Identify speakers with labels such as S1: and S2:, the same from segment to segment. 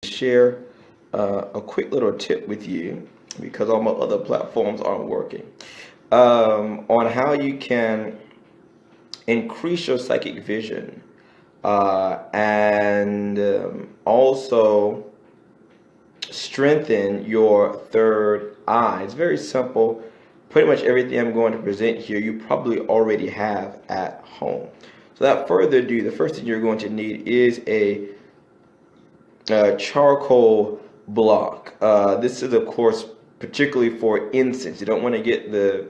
S1: share a quick little tip with you because all my other platforms aren't working on how you can increase your psychic vision and also strengthen your third eye. It's very simple. Pretty much everything I'm going to present here, you probably already have at home. So without further ado, the first thing you're going to need is a charcoal block. This is, of course, particularly for incense. You don't want to get the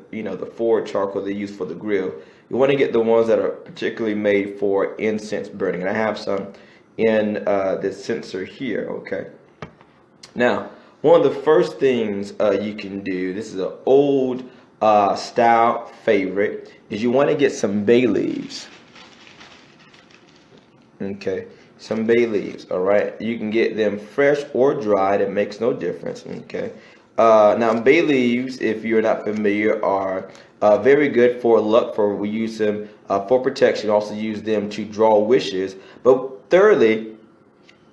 S1: forward charcoal they use for the grill. You want to get the ones that are particularly made for incense burning. And I have some in this sensor here. Okay. Now, one of the first things you can do, this is an old style favorite, is you want to get some bay leaves. Okay, some bay leaves. All right, you can get them fresh or dried. It makes no difference. Okay. Now, bay leaves, if you're not familiar, are very good for luck. We use them for protection. Also use them to draw wishes. But thirdly,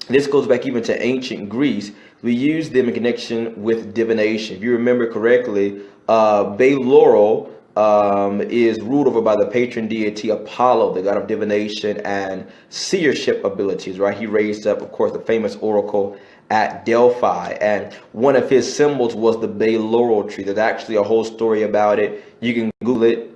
S1: this goes back even to ancient Greece. We use them in connection with divination. If you remember correctly, bay laurel is ruled over by the patron deity Apollo, the god of divination and seership abilities, right? He raised up, of course, the famous oracle at Delphi, and one of his symbols was the bay laurel tree. There's actually a whole story about it. You can Google it,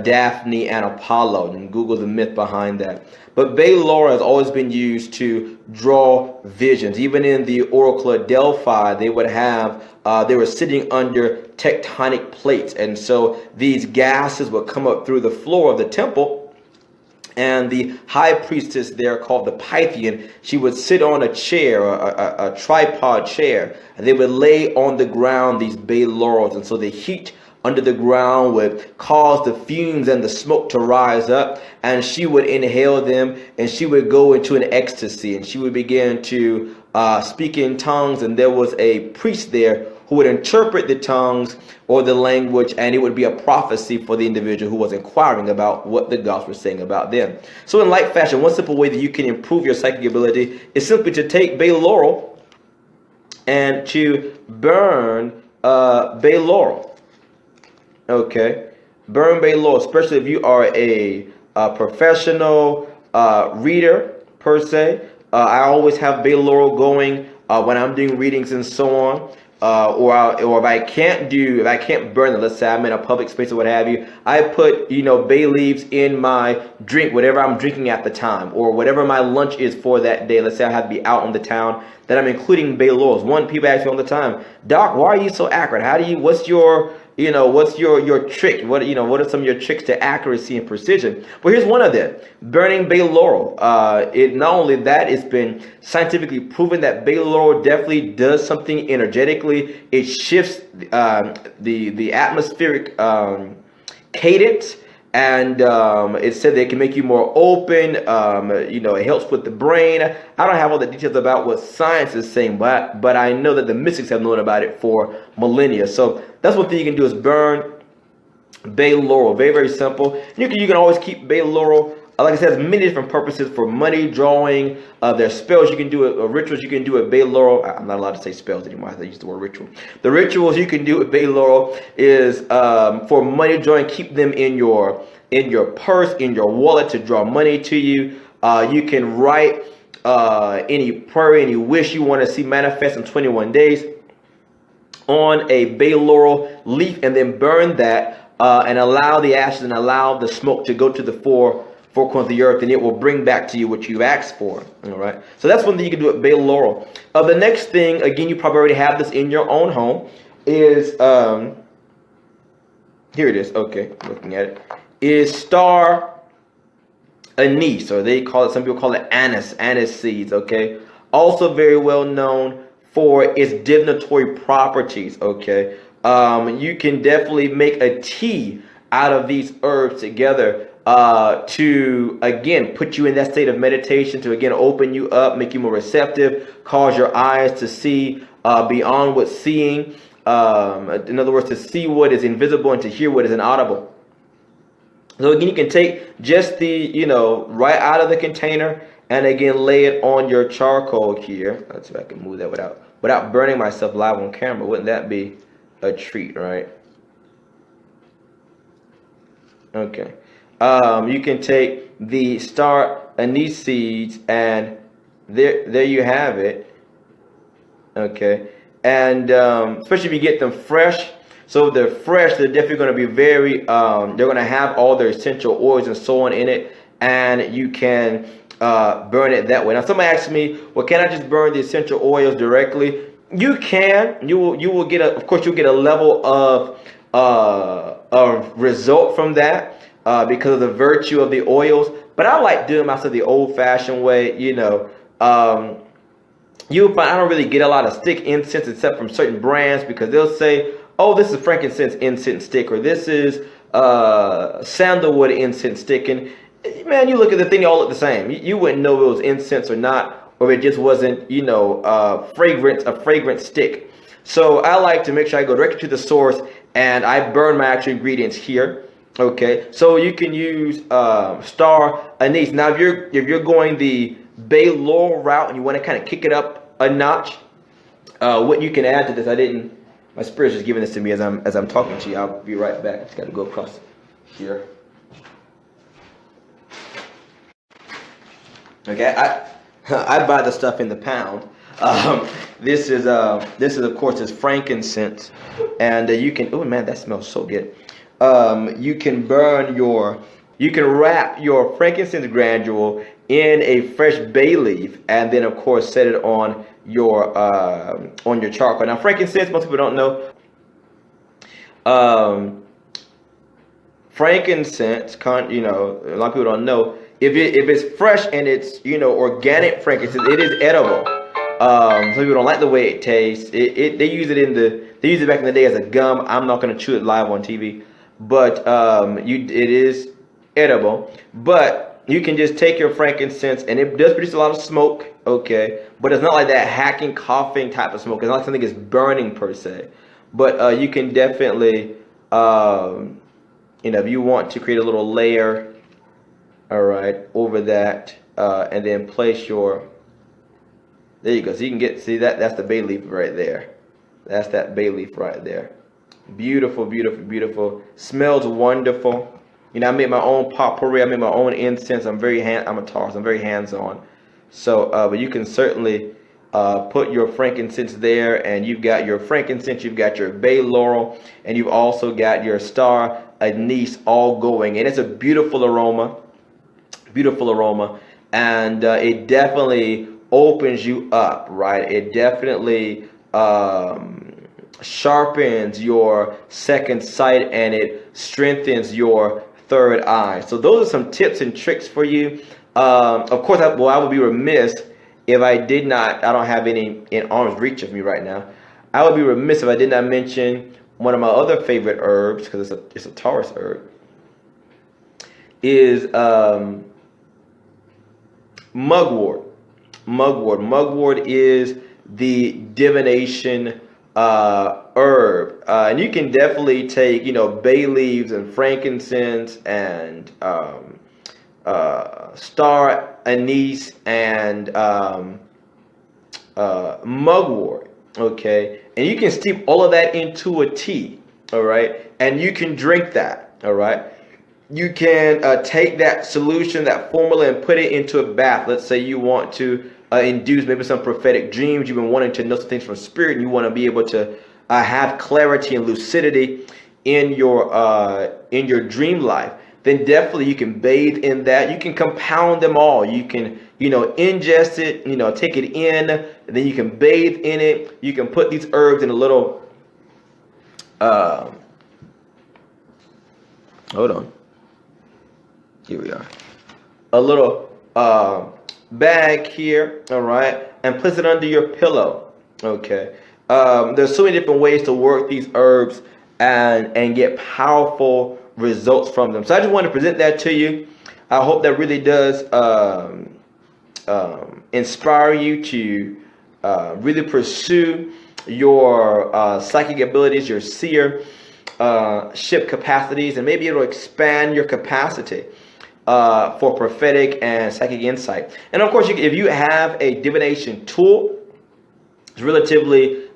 S1: Daphne and Apollo, and Google the myth behind that. But bay laurel has always been used to draw visions. Even in the Oracle at Delphi, they would have, they were sitting under tectonic plates. And so these gases would come up through the floor of the temple. And the high priestess there, called the Pythian, she would sit on a chair, a tripod chair, and they would lay on the ground these bay laurels. And so the heat under the ground would cause the fumes and the smoke to rise up, and she would inhale them, and she would go into an ecstasy, and she would begin to speak in tongues, and there was a priest there who would interpret the tongues or the language, and it would be a prophecy for the individual who was inquiring about what the gods were saying about them. So in like fashion, one simple way that you can improve your psychic ability is simply to take bay laurel and to burn bay laurel. Okay, burn bay laurel, especially if you are a professional reader per se. I always have bay laurel going when I'm doing readings and so on. Or if I can't burn them, let's say I'm in a public space or what have you, I put bay leaves in my drink, whatever I'm drinking at the time, or whatever my lunch is for that day. Let's say I have to be out on the town, then I'm including bay laurels. People ask me all the time, Doc, why are you so accurate? What's your trick? What are some of your tricks to accuracy and precision? Well, here's one of them: burning bay laurel. It not only that, it's been scientifically proven that bay laurel definitely does something energetically. It shifts the atmospheric cadence. And it said they can make you more open. It helps with the brain. I don't have all the details about what science is saying, but I know that the mystics have known about it for millennia. So that's one thing you can do, is burn bay laurel. Very, very simple. You can always keep bay laurel. Like I said, there's many different purposes for money drawing. There's spells you can do it, rituals you can do with bay laurel. I'm not allowed to say spells anymore. I use the word ritual. The rituals you can do with bay laurel is for money drawing. Keep them in your purse, in your wallet, to draw money to you. You can write any prayer, any wish you want to see manifest in 21 days on a bay laurel leaf, and then burn that and allow the ashes and allow the smoke to go to the four corners of the earth, and it will bring back to you what you've asked for. All right. So that's one thing you can do with bay laurel. The next thing, again, you probably already have this in your own home, is here it is. Okay, looking at it, is star anise, or some people call it anise seeds. Okay, also very well known for its divinatory properties. Okay, you can definitely make a tea out of these herbs together to again put you in that state of meditation, to again open you up, make you more receptive, cause your eyes to see beyond what's seeing. In other words, to see what is invisible and to hear what is inaudible. So again, you can take just the right out of the container and again lay it on your charcoal here. Let's see if I can move that without burning myself live on camera. Wouldn't that be a treat, right? Okay. You can take the star anise seeds, and there you have it. Okay. And especially if you get them fresh. So if they're fresh, they're definitely going to be very, they're going to have all their essential oils and so on in it, and you can burn it that way. Now, somebody asked me, well, can I just burn the essential oils directly? You can. You will get of course, you'll get a level of result from that because of the virtue of the oils. But I like doing myself the old-fashioned way. You'll find I don't really get a lot of stick incense except from certain brands, because they'll say, oh, this is frankincense incense stick, or this is sandalwood incense stick. And man, you look at the thing, they all look the same. You wouldn't know if it was incense or not, or it just wasn't, a fragrant stick. So I like to make sure I go directly to the source, and I burn my actual ingredients here. Okay, so you can use star anise. Now, if you're going the bay laurel route and you want to kind of kick it up a notch, what you can add to this, my spirit's just giving this to me as I'm talking to you. I'll be right back. I just got to go across here. Okay, I buy the stuff in the pound. This is of course is frankincense, and you can. Oh man, that smells so good. You can wrap your frankincense granule in a fresh bay leaf, and then of course set it on your charcoal. Now, frankincense, most people don't know. Frankincense, a lot of people don't know. If it's fresh and it's organic frankincense, it is edible. Some people don't like the way it tastes. They use it back in the day as a gum. I'm not going to chew it live on TV, but it is edible. But you can just take your frankincense, and it does produce a lot of smoke, okay? But it's not like that hacking, coughing type of smoke. It's not like something that's burning per se. But you can definitely, if you want to create a little layer, all right, over that, and then place your, there you go. So you can see that's the bay leaf right there. That's that bay leaf right there. Beautiful, beautiful, beautiful. Smells wonderful. I made my own potpourri. I made my own incense. I'm a Taurus. I'm very hands-on. So, but you can certainly put your frankincense there, and you've got your frankincense, you've got your bay laurel, and you've also got your star anise all going. And it's a beautiful aroma, and it definitely opens you up, right? It definitely sharpens your second sight, and it strengthens your third eye. So those are some tips and tricks for you. Of course, I would be remiss if I did not, I don't have any in arm's reach of me right now. I would be remiss if I did not mention one of my other favorite herbs, because it's a Taurus herb, is mugwort. Mugwort is the divination herb, and you can definitely take bay leaves and frankincense and star anise and mugwort, okay, and you can steep all of that into a tea, all right, and you can drink that, all right. You can take that solution, that formula, and put it into a bath. Let's say you want to induce maybe some prophetic dreams. You've been wanting to know some things from spirit, and you want to be able to have clarity and lucidity in your dream life. Then definitely you can bathe in that. You can compound them all. You can ingest it, take it in, and then you can bathe in it. You can put these herbs in a little hold on. Here we are. A little bag here, all right, and place it under your pillow. Okay. There's so many different ways to work these herbs and get powerful results from them. So I just want to present that to you. I hope that really does inspire you to really pursue your psychic abilities, your seership capacities, and maybe it'll expand your capacity. for prophetic and psychic insight. And of course, if you have a divination tool, it's relatively you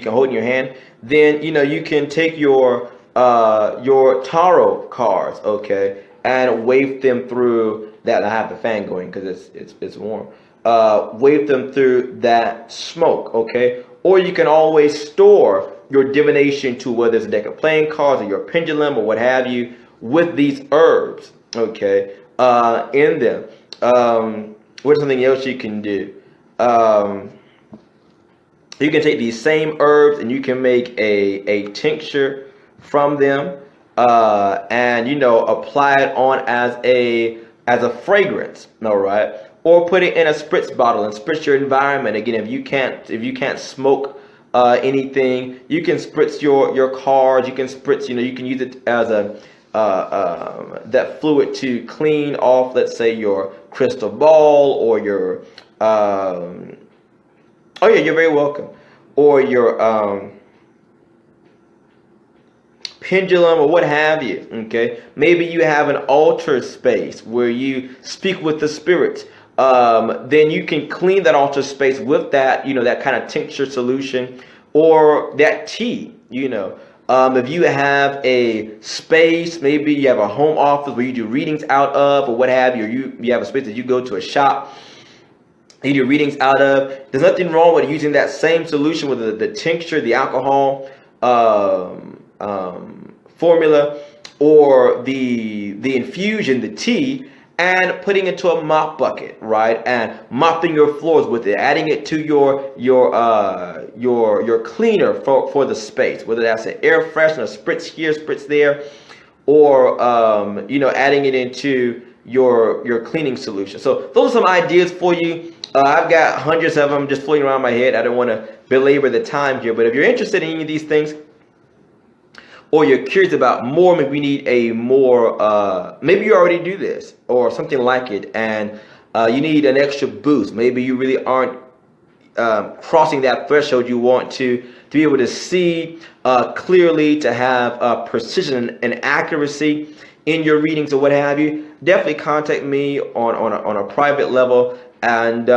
S1: can hold in your hand. Then you can take your tarot cards, okay, and wave them through that. I have the fan going because it's warm. Wave them through that smoke, okay. Or you can always store your divination tool, whether it's a deck of playing cards or your pendulum or what have you, with these herbs, okay, in them. What's something else you can do? You can take these same herbs and you can make a tincture from them, and apply it on as a fragrance, all right? Or put it in a spritz bottle and spritz your environment. Again, if you can't smoke anything, you can spritz your cards. You can spritz, you can use it as a that fluid to clean off, let's say, your crystal ball or your oh yeah, you're very welcome, or your pendulum or what have you, okay? Maybe you have an altar space where you speak with the spirits. Then you can clean that altar space with that, that kind of tincture solution or that tea, If you have a space, maybe you have a home office where you do readings out of or what have you, or you have a space that you go to a shop, you do readings out of, there's nothing wrong with using that same solution with the tincture, the alcohol formula, or the infusion, the tea, and putting it into a mop bucket, right? And mopping your floors with it, adding it to your cleaner for the space, whether that's an air freshener, spritz here, spritz there, or adding it into your cleaning solution. So those are some ideas for you. I've got hundreds of them just floating around my head. I don't want to belabor the time here, but if you're interested in any of these things, or you're curious about more, maybe we need a more, maybe you already do this or something like it, and you need an extra boost. Maybe you really aren't crossing that threshold you want to be able to see clearly, to have precision and accuracy in your readings or what have you. Definitely contact me on a private level, and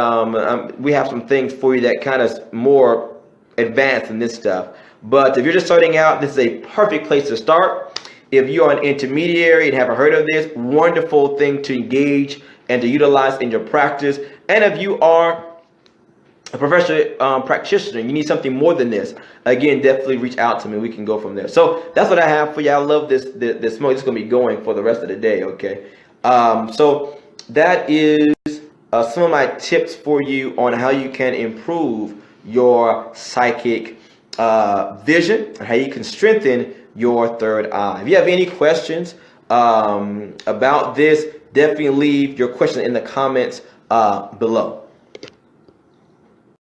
S1: we have some things for you that kind of more advanced than this stuff. But if you're just starting out, this is a perfect place to start. If you're an intermediary and haven't heard of this, wonderful thing to engage and to utilize in your practice. And if you are a professional practitioner, you need something more than this, again, definitely reach out to me. We can go from there. So that's what I have for you. I love this smoke. It's going to be going for the rest of the day, okay? So that is some of my tips for you on how you can improve your psychic vision and how you can strengthen your third eye. If you have any questions about this, definitely leave your question in the comments below.